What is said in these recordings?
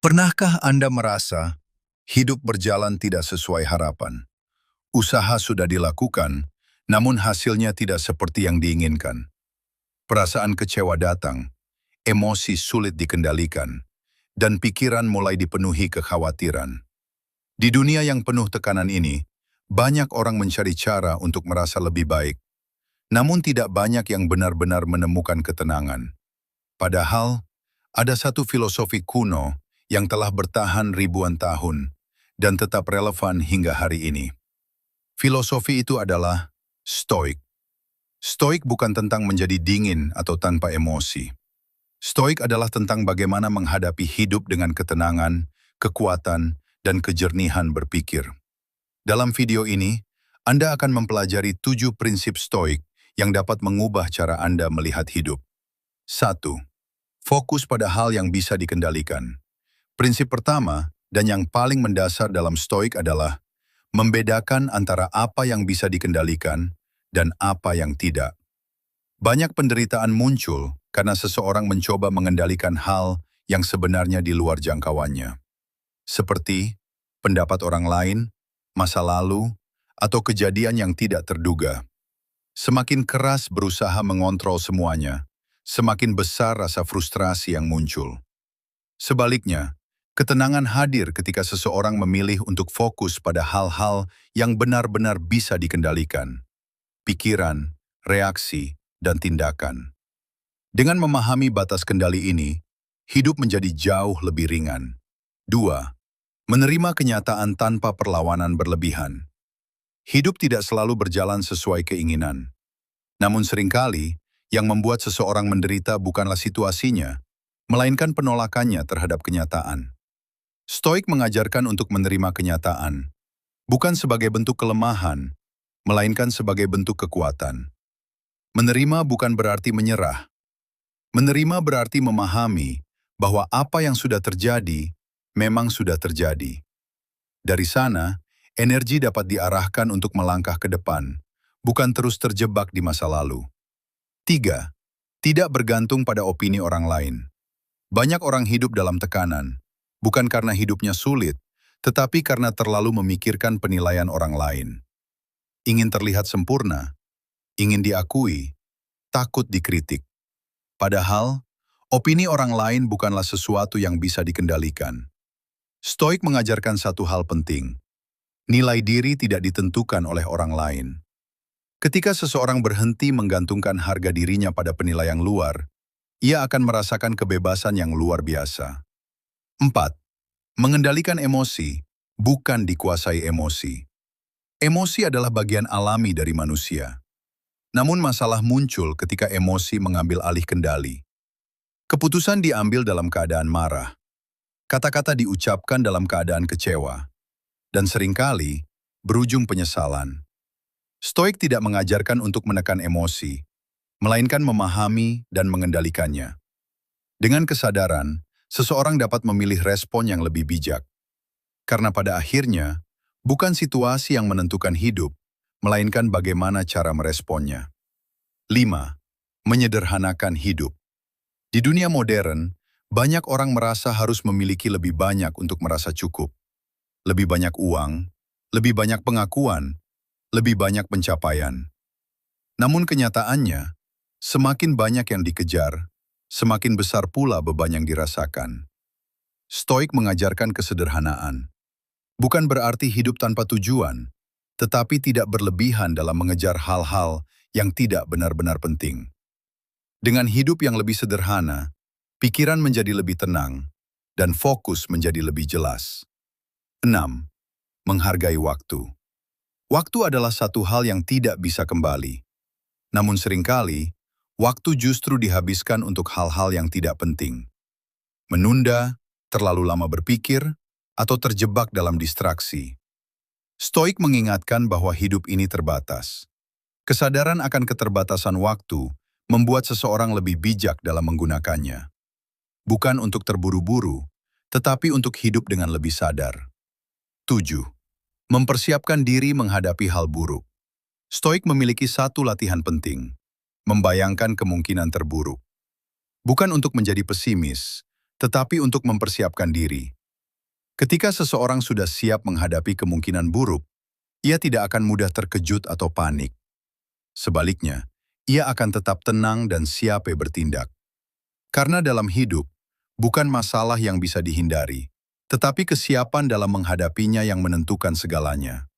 Pernahkah Anda merasa hidup berjalan tidak sesuai harapan? Usaha sudah dilakukan, namun hasilnya tidak seperti yang diinginkan. Perasaan kecewa datang, emosi sulit dikendalikan, dan pikiran mulai dipenuhi kekhawatiran. Di dunia yang penuh tekanan ini, banyak orang mencari cara untuk merasa lebih baik, namun tidak banyak yang benar-benar menemukan ketenangan. Padahal, ada satu filosofi kuno yang telah bertahan ribuan tahun dan tetap relevan hingga hari ini. Filosofi itu adalah Stoik. Stoik bukan tentang menjadi dingin atau tanpa emosi. Stoik adalah tentang bagaimana menghadapi hidup dengan ketenangan, kekuatan, dan kejernihan berpikir. Dalam video ini, Anda akan mempelajari 7 prinsip Stoik yang dapat mengubah cara Anda melihat hidup. 1. Fokus pada hal yang bisa dikendalikan. Prinsip pertama dan yang paling mendasar dalam Stoik adalah membedakan antara apa yang bisa dikendalikan dan apa yang tidak. Banyak penderitaan muncul karena seseorang mencoba mengendalikan hal yang sebenarnya di luar jangkauannya. Seperti pendapat orang lain, masa lalu, atau kejadian yang tidak terduga. Semakin keras berusaha mengontrol semuanya, semakin besar rasa frustrasi yang muncul. Sebaliknya, ketenangan hadir ketika seseorang memilih untuk fokus pada hal-hal yang benar-benar bisa dikendalikan. Pikiran, reaksi, dan tindakan. Dengan memahami batas kendali ini, hidup menjadi jauh lebih ringan. 2. Menerima kenyataan tanpa perlawanan berlebihan. Hidup tidak selalu berjalan sesuai keinginan. Namun seringkali, yang membuat seseorang menderita bukanlah situasinya, melainkan penolakannya terhadap kenyataan. Stoik mengajarkan untuk menerima kenyataan, bukan sebagai bentuk kelemahan, melainkan sebagai bentuk kekuatan. Menerima bukan berarti menyerah. Menerima berarti memahami bahwa apa yang sudah terjadi, memang sudah terjadi. Dari sana, energi dapat diarahkan untuk melangkah ke depan, bukan terus terjebak di masa lalu. 3. Tidak bergantung pada opini orang lain. Banyak orang hidup dalam tekanan, bukan karena hidupnya sulit, tetapi karena terlalu memikirkan penilaian orang lain. Ingin terlihat sempurna, ingin diakui, takut dikritik. Padahal, opini orang lain bukanlah sesuatu yang bisa dikendalikan. Stoik mengajarkan satu hal penting. Nilai diri tidak ditentukan oleh orang lain. Ketika seseorang berhenti menggantungkan harga dirinya pada penilaian luar, ia akan merasakan kebebasan yang luar biasa. 4. Mengendalikan emosi, bukan dikuasai emosi. Emosi adalah bagian alami dari manusia. Namun masalah muncul ketika emosi mengambil alih kendali. Keputusan diambil dalam keadaan marah. Kata-kata diucapkan dalam keadaan kecewa. Dan seringkali berujung penyesalan. Stoik tidak mengajarkan untuk menekan emosi, melainkan memahami dan mengendalikannya. Dengan kesadaran, seseorang dapat memilih respon yang lebih bijak. Karena pada akhirnya, bukan situasi yang menentukan hidup, melainkan bagaimana cara meresponnya. 5. Menyederhanakan hidup. Di dunia modern, banyak orang merasa harus memiliki lebih banyak untuk merasa cukup. Lebih banyak uang, lebih banyak pengakuan, lebih banyak pencapaian. Namun kenyataannya, semakin banyak yang dikejar, semakin besar pula beban yang dirasakan. Stoik mengajarkan kesederhanaan. Bukan berarti hidup tanpa tujuan, tetapi tidak berlebihan dalam mengejar hal-hal yang tidak benar-benar penting. Dengan hidup yang lebih sederhana, pikiran menjadi lebih tenang, dan fokus menjadi lebih jelas. 6. Menghargai waktu. Waktu adalah satu hal yang tidak bisa kembali. Namun seringkali, waktu justru dihabiskan untuk hal-hal yang tidak penting. Menunda, terlalu lama berpikir, atau terjebak dalam distraksi. Stoik mengingatkan bahwa hidup ini terbatas. Kesadaran akan keterbatasan waktu membuat seseorang lebih bijak dalam menggunakannya. Bukan untuk terburu-buru, tetapi untuk hidup dengan lebih sadar. 7. Mempersiapkan diri menghadapi hal buruk. Stoik memiliki satu latihan penting, membayangkan kemungkinan terburuk. Bukan untuk menjadi pesimis, tetapi untuk mempersiapkan diri. Ketika seseorang sudah siap menghadapi kemungkinan buruk, ia tidak akan mudah terkejut atau panik. Sebaliknya, ia akan tetap tenang dan siap bertindak. Karena dalam hidup, bukan masalah yang bisa dihindari, tetapi kesiapan dalam menghadapinya yang menentukan segalanya.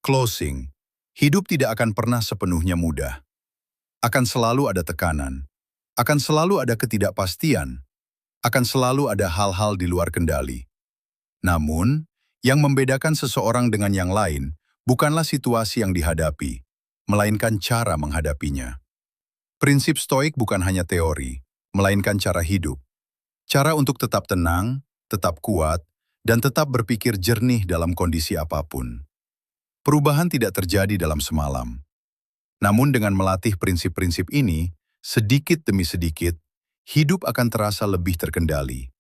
Closing, hidup tidak akan pernah sepenuhnya mudah. Akan selalu ada tekanan, akan selalu ada ketidakpastian, akan selalu ada hal-hal di luar kendali. Namun, yang membedakan seseorang dengan yang lain bukanlah situasi yang dihadapi, melainkan cara menghadapinya. Prinsip stoik bukan hanya teori, melainkan cara hidup. Cara untuk tetap tenang, tetap kuat, dan tetap berpikir jernih dalam kondisi apapun. Perubahan tidak terjadi dalam semalam. Namun dengan melatih prinsip-prinsip ini, sedikit demi sedikit, hidup akan terasa lebih terkendali.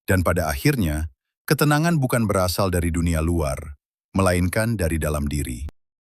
Dan pada akhirnya, ketenangan bukan berasal dari dunia luar, melainkan dari dalam diri.